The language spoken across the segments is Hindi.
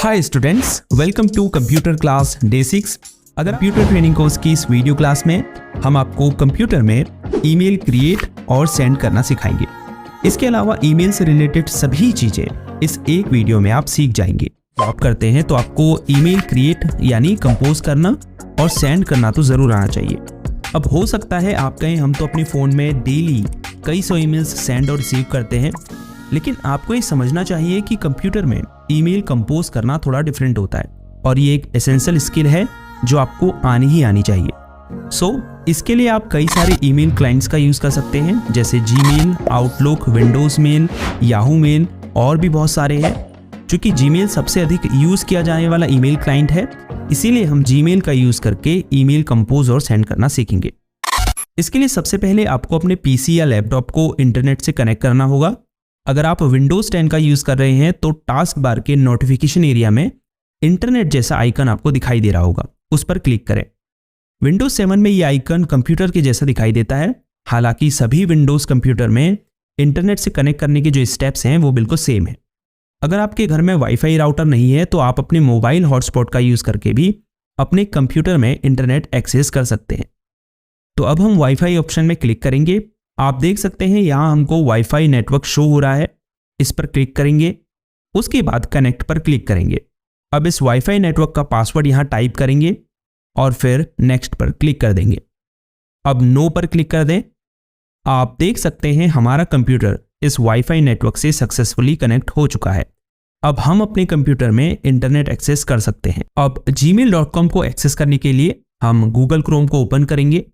Hi students, welcome to computer class day 6। अगर कंप्यूटर ट्रेनिंग कोर्स की इस वीडियो क्लास में हम आपको कंप्यूटर में ईमेल क्रिएट और सेंड करना सिखाएंगे। इसके अलावा ईमेल से रिलेटेड सभी चीजें इस एक वीडियो में आप सीख जाएंगे। तो आप करते हैं तो आपको ईमेल क्रिएट यानी कंपोज करना और सेंड करना तो जरूर आना चाहिए। अब हो सकता है आप कहें हम तो अपने फ़ोन में डेली कई सौ ईमेल्स सेंड और रिसीव करते हैं, लेकिन आपको ये समझना चाहिए कि कंप्यूटर में ईमेल कंपोज करना थोड़ा डिफरेंट होता है और ये एक एसेंशियल स्किल है जो आपको आनी ही आनी चाहिए। सो इसके लिए आप कई सारे ईमेल क्लाइंट्स का यूज़ कर सकते हैं, जैसे Gmail, Outlook, Windows mail, Yahoo mail और भी बहुत सारे हैं। चूँकि जीमेल सबसे अधिक यूज़ किया जाने वाला ईमेल क्लाइंट है, इसीलिए हम जीमेल का यूज़ करके ईमेल कंपोज और सेंड करना सीखेंगे। इसके लिए सबसे पहले आपको अपने पीसी या लैपटॉप को इंटरनेट से कनेक्ट करना होगा। अगर आप विंडोज़ 10 का यूज़ कर रहे हैं तो टास्क बार के नोटिफिकेशन एरिया में इंटरनेट जैसा आइकन आपको दिखाई दे रहा होगा, उस पर क्लिक करें। विंडोज़ 7 में ये आइकन कंप्यूटर के जैसा दिखाई देता है। हालांकि सभी विंडोज़ कंप्यूटर में इंटरनेट से कनेक्ट करने के जो स्टेप्स हैं वो बिल्कुल सेम है। अगर आपके घर में वाईफाई राउटर नहीं है तो आप अपने मोबाइल हॉटस्पॉट का यूज़ करके भी अपने कंप्यूटर में इंटरनेट एक्सेस कर सकते हैं। तो अब हम वाईफाई ऑप्शन में क्लिक करेंगे। आप देख सकते हैं यहाँ हमको वाईफाई नेटवर्क शो हो रहा है, इस पर क्लिक करेंगे। उसके बाद कनेक्ट पर क्लिक करेंगे। अब इस वाईफाई नेटवर्क का पासवर्ड यहाँ टाइप करेंगे और फिर नेक्स्ट पर क्लिक कर देंगे। अब नो पर क्लिक कर दें। आप देख सकते हैं हमारा कंप्यूटर इस वाईफाई नेटवर्क से सक्सेसफुली कनेक्ट हो चुका है। अब हम अपने कंप्यूटर में इंटरनेट एक्सेस कर सकते हैं। अब gmail.com को एक्सेस करने के लिए हम गूगल क्रोम को ओपन करेंगे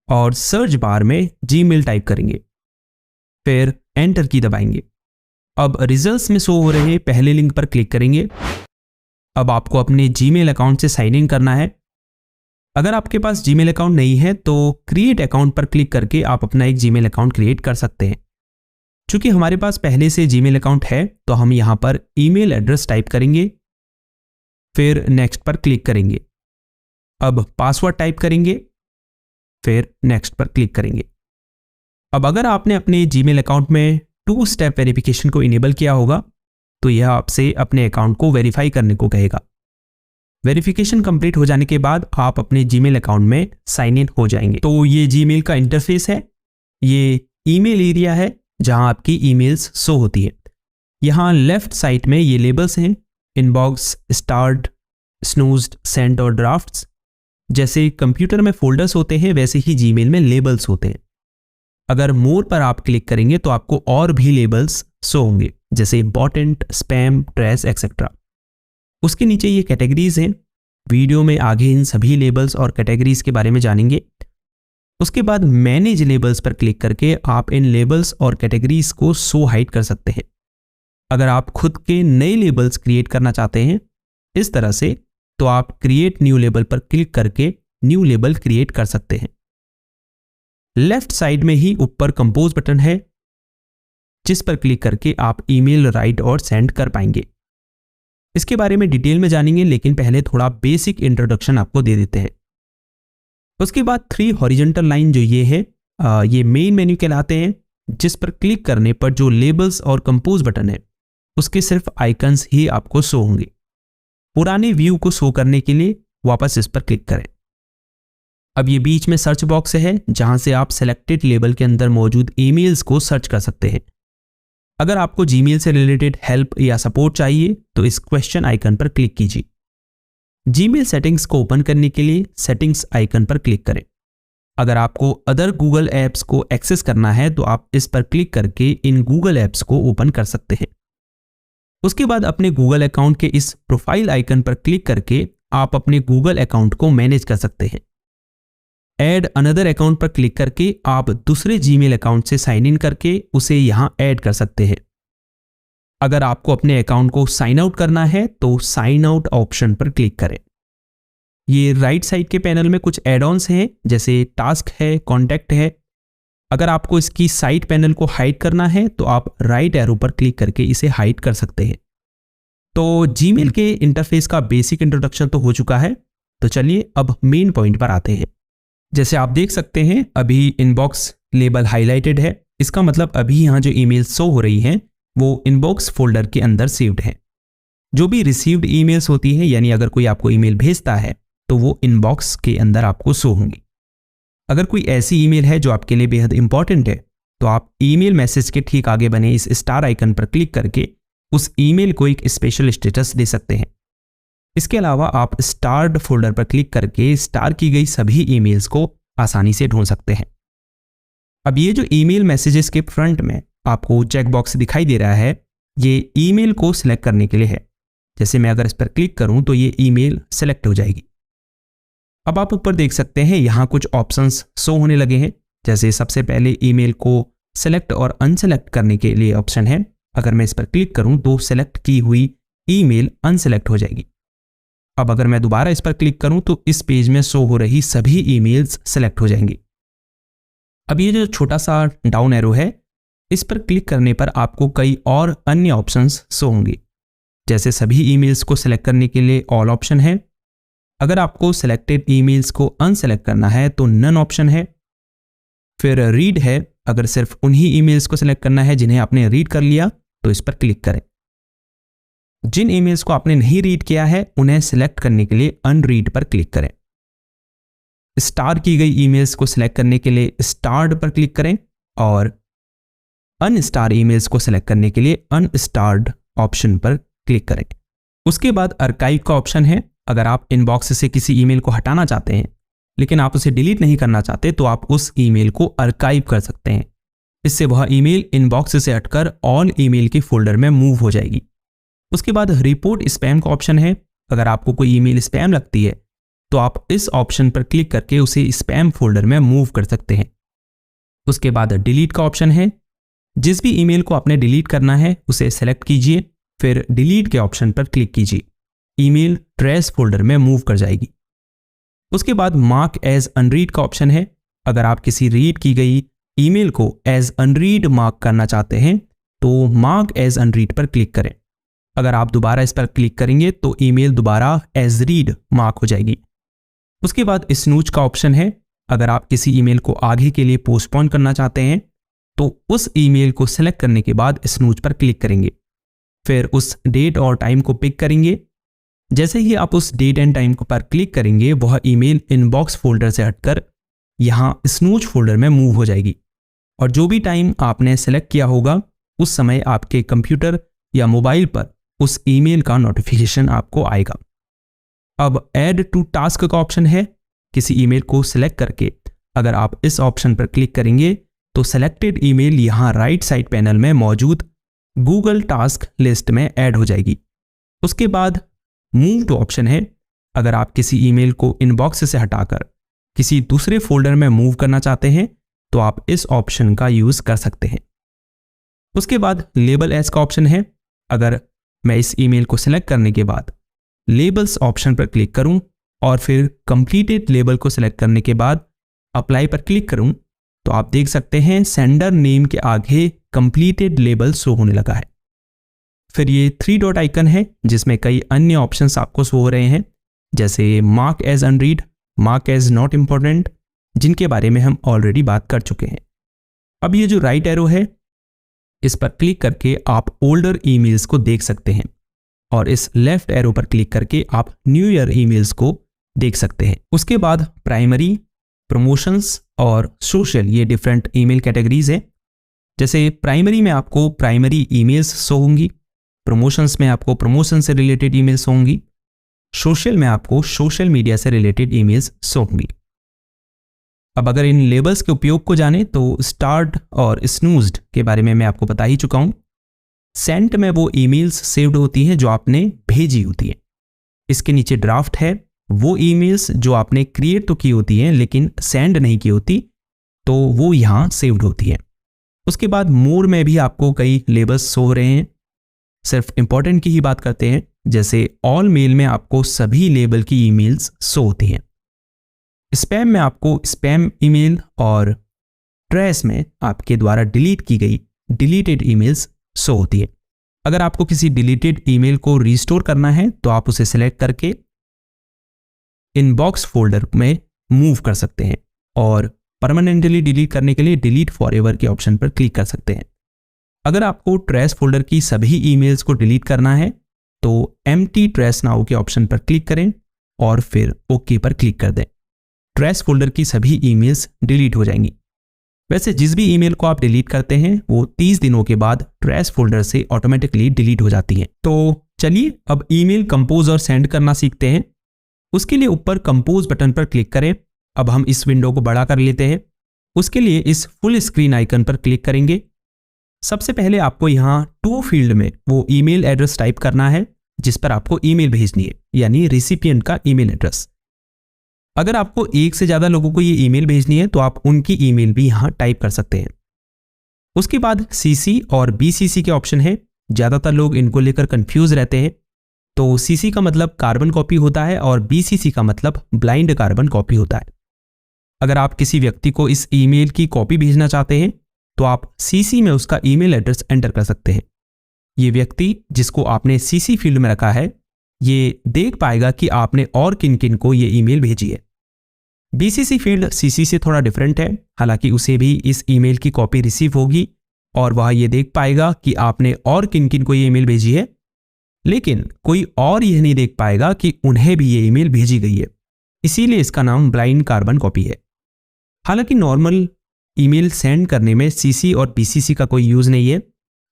और सर्च बार में जीमेल टाइप करेंगे, फिर एंटर की दबाएंगे। अब रिजल्ट्स में शो हो रहे पहले लिंक पर क्लिक करेंगे। अब आपको अपने जीमेल अकाउंट से साइन इन करना है। अगर आपके पास जीमेल अकाउंट नहीं है तो क्रिएट अकाउंट पर क्लिक करके आप अपना एक जीमेल अकाउंट क्रिएट कर सकते हैं। चूंकि हमारे पास पहले से जीमेल अकाउंट है तो हम यहां पर ईमेल एड्रेस टाइप करेंगे, फिर नेक्स्ट पर क्लिक करेंगे। अब पासवर्ड टाइप करेंगे, फिर नेक्स्ट पर क्लिक करेंगे। अब अगर आपने अपने जीमेल अकाउंट में 2 स्टेप वेरिफिकेशन को इनेबल किया होगा तो यह आपसे अपने अकाउंट को वेरीफाई करने को कहेगा। वेरिफिकेशन कंप्लीट हो जाने के बाद आप अपने जीमेल अकाउंट में साइन इन हो जाएंगे। तो ये जीमेल का इंटरफेस है, ये ईमेल एरिया है जहां आपकी ईमेल्स शो होती है। यहाँ लेफ्ट साइड में ये लेबल्स हैं, इनबॉक्स, स्टार्ट, स्नूज्ड, सेंट और ड्राफ्ट्स। जैसे कंप्यूटर में फोल्डर्स होते हैं वैसे ही जीमेल में लेबल्स होते हैं। अगर मोर पर आप क्लिक करेंगे तो आपको और भी लेबल्स शो होंगे, जैसे इंपॉर्टेंट, स्पैम, ट्रेश एक्सेट्रा। उसके नीचे ये कैटेगरीज हैं। वीडियो में आगे इन सभी लेबल्स और कैटेगरीज के बारे में जानेंगे। उसके बाद मैनेज लेबल्स पर क्लिक करके आप इन लेबल्स और कैटेगरीज को शो हाइड कर सकते हैं। अगर आप खुद के नए लेबल्स क्रिएट करना चाहते हैं इस तरह से, तो आप क्रिएट न्यू लेबल पर क्लिक करके न्यू लेबल क्रिएट कर सकते हैं। लेफ्ट साइड में ही ऊपर कंपोज बटन है, जिस पर क्लिक करके आप ईमेल राइट और सेंड कर पाएंगे। इसके बारे में डिटेल में जानेंगे, लेकिन पहले थोड़ा बेसिक इंट्रोडक्शन आपको दे देते हैं। उसके बाद 3 हॉरिजॉन्टल लाइन जो ये है, ये मेन मेन्यू कहलाते हैं, जिस पर क्लिक करने पर जो लेबल्स और कंपोज बटन है उसके सिर्फ आइकन्स ही आपको शो होंगे। पुराने व्यू को शो करने के लिए वापस इस पर क्लिक करें। अब ये बीच में सर्च बॉक्स है जहां से आप सिलेक्टेड लेबल के अंदर मौजूद ईमेल्स को सर्च कर सकते हैं। अगर आपको जीमेल से रिलेटेड हेल्प या सपोर्ट चाहिए तो इस क्वेश्चन आइकन पर क्लिक कीजिए। जीमेल सेटिंग्स को ओपन करने के लिए सेटिंग्स आइकन पर क्लिक करें। अगर आपको अदर गूगल ऐप्स को एक्सेस करना है तो आप इस पर क्लिक करके इन गूगल ऐप्स को ओपन कर सकते हैं। उसके बाद अपने गूगल अकाउंट के इस प्रोफाइल आइकन पर क्लिक करके आप अपने गूगल अकाउंट को मैनेज कर सकते हैं। ऐड अनदर अकाउंट पर क्लिक करके आप दूसरे जीमेल अकाउंट से साइन इन करके उसे यहां ऐड कर सकते हैं। अगर आपको अपने अकाउंट को साइन आउट करना है तो साइन आउट ऑप्शन पर क्लिक करें। ये राइट साइड के पैनल में कुछ एड ऑन्स हैं, जैसे टास्क है, कॉन्टैक्ट है। अगर आपको इसकी साइड पैनल को हाइड करना है तो आप राइट एरो पर क्लिक करके इसे हाइड कर सकते हैं। तो जीमेल के इंटरफेस का बेसिक इंट्रोडक्शन तो हो चुका है, तो चलिए अब मेन पॉइंट पर आते हैं। जैसे आप देख सकते हैं अभी इनबॉक्स लेबल हाईलाइटेड है। इसका मतलब अभी यहाँ जो ईमेल शो हो रही हैं वो इनबॉक्स फोल्डर के अंदर सेव्ड है। जो भी रिसीव्ड ईमेल्स होती है, यानी अगर कोई आपको ईमेल भेजता है तो वो इनबॉक्स के अंदर आपको शो होंगी। अगर कोई ऐसी ईमेल है जो आपके लिए बेहद इंपॉर्टेंट है तो आप ईमेल मैसेज के ठीक आगे बने इस स्टार आइकन पर क्लिक करके उस ईमेल को एक स्पेशल स्टेटस दे सकते हैं। इसके अलावा आप स्टार्ड फोल्डर पर क्लिक करके स्टार की गई सभी ईमेल्स को आसानी से ढूंढ सकते हैं। अब ये जो ईमेल मैसेजेस के फ्रंट में आपको चेकबॉक्स दिखाई दे रहा है, ये ईमेल को सिलेक्ट करने के लिए है। जैसे मैं अगर इस पर क्लिक करूं तो ये ईमेल सेलेक्ट हो जाएगी। अब आप ऊपर देख सकते हैं यहाँ कुछ ऑप्शंस शो होने लगे हैं। जैसे सबसे पहले ईमेल को सेलेक्ट और अनसेलेक्ट करने के लिए ऑप्शन है। अगर मैं इस पर क्लिक करूं तो सेलेक्ट की हुई ईमेल अनसेलेक्ट हो जाएगी। अब अगर मैं दोबारा इस पर क्लिक करूं तो इस पेज में शो हो रही सभी ईमेल्स सेलेक्ट हो जाएंगी। अब ये जो छोटा सा डाउन एरो है, इस पर क्लिक करने पर आपको कई और अन्य ऑप्शंस शो होंगे। जैसे सभी ईमेल्स को सेलेक्ट करने के लिए ऑल ऑप्शन है। अगर आपको सेलेक्टेड ईमेल्स को अनसेलेक्ट करना है तो नन ऑप्शन है। फिर रीड है, अगर सिर्फ उन्हीं ईमेल्स को सेलेक्ट करना है जिन्हें आपने रीड कर लिया तो इस पर क्लिक करें। जिन ईमेल्स को आपने नहीं रीड किया है उन्हें सेलेक्ट करने के लिए अनरीड पर क्लिक करें। स्टार की गई ईमेल्स को सेलेक्ट करने के लिए स्टार्ड पर क्लिक करें और अनस्टार ईमेल्स को सेलेक्ट करने के लिए अनस्टार्ड ऑप्शन पर क्लिक करें। उसके बाद आर्काइव का ऑप्शन है। अगर आप इनबॉक्स से किसी ईमेल को हटाना चाहते हैं लेकिन आप उसे डिलीट नहीं करना चाहते तो आप उस ईमेल को आर्काइव कर सकते हैं। इससे वह ईमेल इनबॉक्स से हटकर ऑल ईमेल के फोल्डर में मूव हो जाएगी। उसके बाद रिपोर्ट स्पैम का ऑप्शन है। अगर आपको कोई ईमेल स्पैम लगती है तो आप इस ऑप्शन पर क्लिक करके उसे स्पैम फोल्डर में मूव कर सकते हैं। उसके बाद डिलीट का ऑप्शन है। जिस भी ईमेल को आपने डिलीट करना है उसे सेलेक्ट कीजिए, फिर डिलीट के ऑप्शन पर क्लिक कीजिए। ईमेल ट्रेश फोल्डर में मूव कर जाएगी। उसके बाद मार्क एज अनरीड का ऑप्शन है। अगर आप किसी रीड की गई ईमेल को एज अनरीड मार्क करना चाहते हैं तो मार्क एज अनरीड पर क्लिक करें। अगर आप दोबारा इस पर क्लिक करेंगे तो ईमेल दोबारा एज रीड मार्क हो जाएगी। उसके बाद स्नूज का ऑप्शन है। अगर आप किसी ईमेल को आगे के लिए पोस्टपोन करना चाहते हैं तो उस ईमेल को सेलेक्ट करने के बाद स्नूज पर क्लिक करेंगे, फिर उस डेट और टाइम को पिक करेंगे। जैसे ही आप उस डेट एंड टाइम पर क्लिक करेंगे वह ईमेल इनबॉक्स फोल्डर से हटकर यहाँ स्नूज फोल्डर में मूव हो जाएगी और जो भी टाइम आपने सेलेक्ट किया होगा उस समय आपके कंप्यूटर या मोबाइल पर उस ईमेल का नोटिफिकेशन आपको आएगा। अब ऐड टू टास्क का ऑप्शन है। किसी ईमेल को सिलेक्ट करके अगर आप इस ऑप्शन पर क्लिक करेंगे तो सेलेक्टेड ईमेल यहाँ राइट साइड पैनल में मौजूद गूगल टास्क लिस्ट में ऐड हो जाएगी। उसके बाद मूव टू ऑप्शन है। अगर आप किसी ईमेल को इनबॉक्स से हटाकर किसी दूसरे फोल्डर में मूव करना चाहते हैं तो आप इस ऑप्शन का यूज कर सकते हैं। उसके बाद लेबल एज का ऑप्शन है। अगर मैं इस ईमेल को सिलेक्ट करने के बाद लेबल्स ऑप्शन पर क्लिक करूं और फिर कंप्लीटेड लेबल को सिलेक्ट करने के बाद अप्लाई पर क्लिक करूं तो आप देख सकते हैं सेंडर नेम के आगे कंप्लीटेड लेबल शो होने लगा है। फिर ये 3 डॉट आइकन है जिसमें कई अन्य ऑप्शंस आपको शो हो रहे हैं, जैसे mark as unread, mark as not important, जिनके बारे में हम ऑलरेडी बात कर चुके हैं। अब ये जो राइट एरो है इस पर क्लिक करके आप ओल्डर ईमेल्स को देख सकते हैं और इस लेफ्ट एरो पर क्लिक करके आप न्यू ईयर ईमेल्स को देख सकते हैं। उसके बाद प्राइमरी, प्रमोशंस और सोशल, ये डिफरेंट ईमेल कैटेगरीज है। जैसे प्राइमरी में आपको प्राइमरी ईमेल्स शो होंगी, प्रमोशंस में आपको प्रमोशन से रिलेटेड ईमेल्स होंगी, सोशल में आपको सोशल मीडिया से रिलेटेड ईमेल्स शो होंगी। अब अगर इन लेबल्स के उपयोग को जाने तो स्टार्ड और स्नूज्ड के बारे में मैं आपको बता ही चुका हूं। सेंट में वो ईमेल्स सेव्ड होती हैं जो आपने भेजी होती हैं। इसके नीचे ड्राफ्ट है, वो ईमेल्स जो आपने क्रिएट तो की होती हैं लेकिन सेंड नहीं की होती, तो वो यहाँ सेव्ड होती है। उसके बाद मोर में भी आपको कई लेबल्स शो हो रहे हैं। सिर्फ इंपॉर्टेंट की ही बात करते हैं, जैसे ऑल मेल में आपको सभी लेबल की ईमेल्स शो होती हैं। स्पैम में आपको स्पैम ईमेल और ट्रैश में आपके द्वारा डिलीट की गई डिलीटेड ईमेल्स शो होती है। अगर आपको किसी डिलीटेड ईमेल को रिस्टोर करना है तो आप उसे सेलेक्ट करके इनबॉक्स फोल्डर में मूव कर सकते हैं और परमानेंटली डिलीट करने के लिए डिलीट फॉरएवर के ऑप्शन पर क्लिक कर सकते हैं। अगर आपको ट्रैश फोल्डर की सभी ईमेल्स को डिलीट करना है तो एम्प्टी ट्रैश नाउ के ऑप्शन पर क्लिक करें और फिर ओके पर क्लिक कर दें। ट्रैश फोल्डर की सभी ईमेल्स डिलीट हो जाएंगी। वैसे जिस भी ईमेल को आप डिलीट करते हैं वो 30 दिनों के बाद ट्रैश फोल्डर से ऑटोमेटिकली डिलीट हो जाती है। तो चलिए अब ईमेल कंपोज और सेंड करना सीखते हैं। उसके लिए ऊपर कंपोज बटन पर क्लिक करें। अब हम इस विंडो को बड़ा कर लेते हैं। उसके लिए इस फुल स्क्रीन आइकन पर क्लिक करेंगे। सबसे पहले आपको यहाँ टू फील्ड में वो ईमेल एड्रेस टाइप करना है जिस पर आपको ईमेल भेजनी है, यानी रिसिपिएंट का ईमेल एड्रेस। अगर आपको एक से ज़्यादा लोगों को ये ईमेल भेजनी है तो आप उनकी ईमेल भी यहाँ टाइप कर सकते हैं। उसके बाद सीसी और बीसीसी के ऑप्शन है। ज़्यादातर लोग इनको लेकर कंफ्यूज रहते हैं। तो सीसी का मतलब कार्बन कॉपी होता है और बीसीसी का मतलब ब्लाइंड कार्बन कॉपी होता है। अगर आप किसी व्यक्ति को इस ईमेल की कॉपी भेजना चाहते हैं तो आप सीसी में उसका ईमेल एड्रेस एंटर कर सकते हैं। ये व्यक्ति जिसको आपने सीसी फील्ड में रखा है ये देख पाएगा कि आपने और किन किन को ये ईमेल भेजी है। बीसीसी फील्ड सीसी से थोड़ा डिफरेंट है, हालांकि उसे भी इस ईमेल की कॉपी रिसीव होगी और वह ये देख पाएगा कि आपने और किन किन को ये ईमेल भेजी है, लेकिन कोई और यह नहीं देख पाएगा कि उन्हें भी ये ईमेल भेजी गई है। इसीलिए इसका नाम ब्लाइंड कार्बन कॉपी है। हालांकि नॉर्मल ईमेल सेंड करने में सीसी और बीसीसी का कोई यूज नहीं है,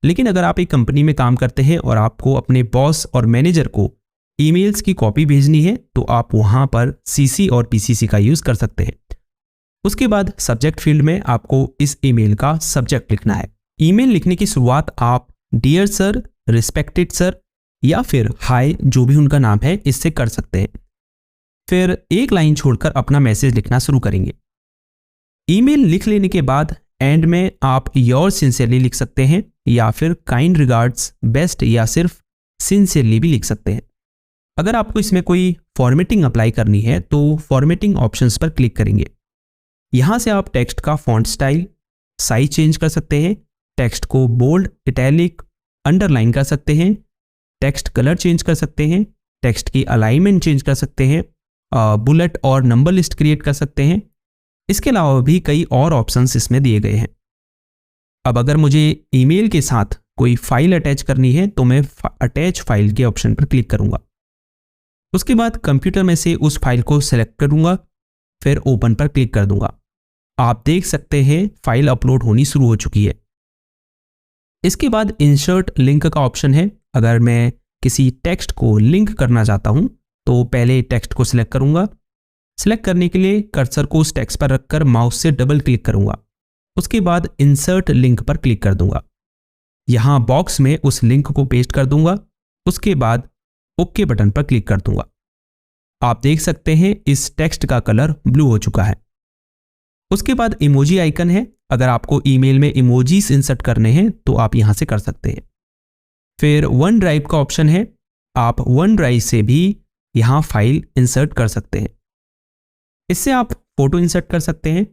लेकिन अगर आप एक कंपनी में काम करते हैं और आपको अपने बॉस और मैनेजर को ईमेल्स की कॉपी भेजनी है तो आप वहां पर सीसी और बीसीसी का यूज कर सकते हैं। उसके बाद सब्जेक्ट फील्ड में आपको इस ईमेल का सब्जेक्ट लिखना है। ईमेल लिखने की शुरुआत आप डियर सर, रिस्पेक्टेड सर या फिर हाय, जो भी उनका नाम है, इससे कर सकते हैं। फिर एक लाइन छोड़कर अपना मैसेज लिखना शुरू करेंगे। ईमेल लिख लेने के बाद एंड में आप योर सिंसियरली लिख सकते हैं या फिर काइंड रिगार्ड्स, बेस्ट या सिर्फ सिंसियरली भी लिख सकते हैं। अगर आपको इसमें कोई फॉर्मेटिंग अप्लाई करनी है तो फॉर्मेटिंग ऑप्शंस पर क्लिक करेंगे। यहां से आप टेक्स्ट का फॉन्ट स्टाइल, साइज चेंज कर सकते हैं, टेक्स्ट को बोल्ड, इटैलिक, अंडरलाइन कर सकते हैं, टेक्स्ट कलर चेंज कर सकते हैं, टेक्स्ट की अलाइनमेंट चेंज कर सकते हैं, बुलेट और नंबर लिस्ट क्रिएट कर सकते हैं। इसके अलावा भी कई और ऑप्शंस इसमें दिए गए हैं। अब अगर मुझे ईमेल के साथ कोई फाइल अटैच करनी है तो मैं अटैच फाइल के ऑप्शन पर क्लिक करूंगा। उसके बाद कंप्यूटर में से उस फाइल को सेलेक्ट करूंगा, फिर ओपन पर क्लिक कर दूंगा। आप देख सकते हैं फाइल अपलोड होनी शुरू हो चुकी है। इसके बाद इंसर्ट लिंक का ऑप्शन है। अगर मैं किसी टेक्स्ट को लिंक करना चाहता हूं तो पहले टेक्स्ट को सिलेक्ट करूंगा। सिलेक्ट करने के लिए कर्सर को उस टेक्स्ट पर रखकर माउस से डबल क्लिक करूंगा। उसके बाद इंसर्ट लिंक पर क्लिक कर दूंगा। यहां बॉक्स में उस लिंक को पेस्ट कर दूंगा। उसके बाद ओके बटन पर क्लिक कर दूंगा। आप देख सकते हैं इस टेक्स्ट का कलर ब्लू हो चुका है। उसके बाद इमोजी आइकन है। अगर आपको ईमेल में इमोजीज इंसर्ट करने हैं तो आप यहां से कर सकते हैं। फिर वन ड्राइव का ऑप्शन है। आप वन ड्राइव से भी यहां फाइल इंसर्ट कर सकते हैं। इससे आप फोटो इंसर्ट कर सकते हैं।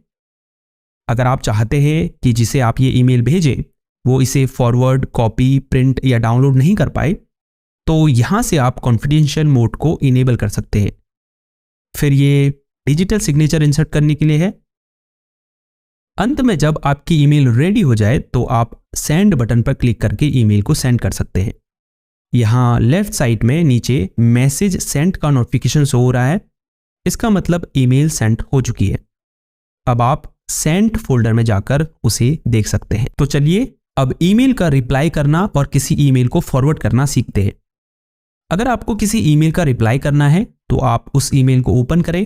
अगर आप चाहते हैं कि जिसे आप ये ईमेल भेजें वो इसे फॉरवर्ड, कॉपी, प्रिंट या डाउनलोड नहीं कर पाए तो यहां से आप कॉन्फिडेंशियल मोड को इनेबल कर सकते हैं। फिर ये डिजिटल सिग्नेचर इंसर्ट करने के लिए है। अंत में जब आपकी ईमेल रेडी हो जाए तो आप सेंड बटन पर क्लिक करके ईमेल को सेंड कर सकते हैं। यहां लेफ्ट साइड में नीचे मैसेज सेंड का नोटिफिकेशन शो हो रहा है। इसका मतलब ईमेल सेंड हो चुकी है। अब आप सेंड फोल्डर में जाकर उसे देख सकते हैं। तो चलिए अब ईमेल का रिप्लाई करना और किसी ईमेल को फॉरवर्ड करना सीखते हैं। अगर आपको किसी ईमेल का रिप्लाई करना है तो आप उस ईमेल को ओपन करें,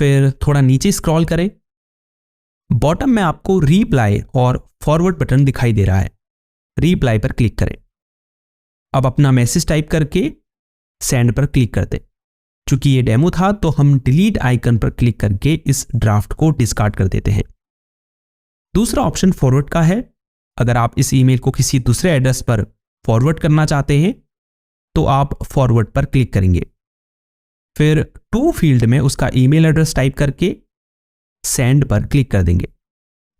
फिर थोड़ा नीचे स्क्रॉल करें। बॉटम में आपको रिप्लाई और फॉरवर्ड बटन दिखाई दे रहा है। रिप्लाई पर क्लिक करें। अब अपना मैसेज टाइप करके सेंड पर क्लिक कर दें। चूंकि ये डेमो था तो हम डिलीट आइकन पर क्लिक करके इस ड्राफ्ट को डिस्कार्ड कर देते हैं। दूसरा ऑप्शन फॉरवर्ड का है। अगर आप इस ईमेल को किसी दूसरे एड्रेस पर फॉरवर्ड करना चाहते हैं तो आप फॉरवर्ड पर क्लिक करेंगे। फिर टू फील्ड में उसका ईमेल एड्रेस टाइप करके सेंड पर क्लिक कर देंगे।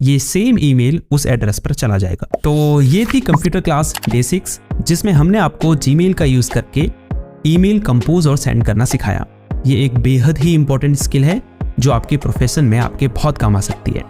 ये सेम ईमेल उस एड्रेस पर चला जाएगा। तो ये थी कंप्यूटर क्लास डे 6 जिसमें हमने आपको जीमेल का यूज करके ईमेल कंपोज और सेंड करना सिखाया। ये एक बेहद ही इंपॉर्टेंट स्किल है जो आपके प्रोफेशन में आपके बहुत काम आ सकती है।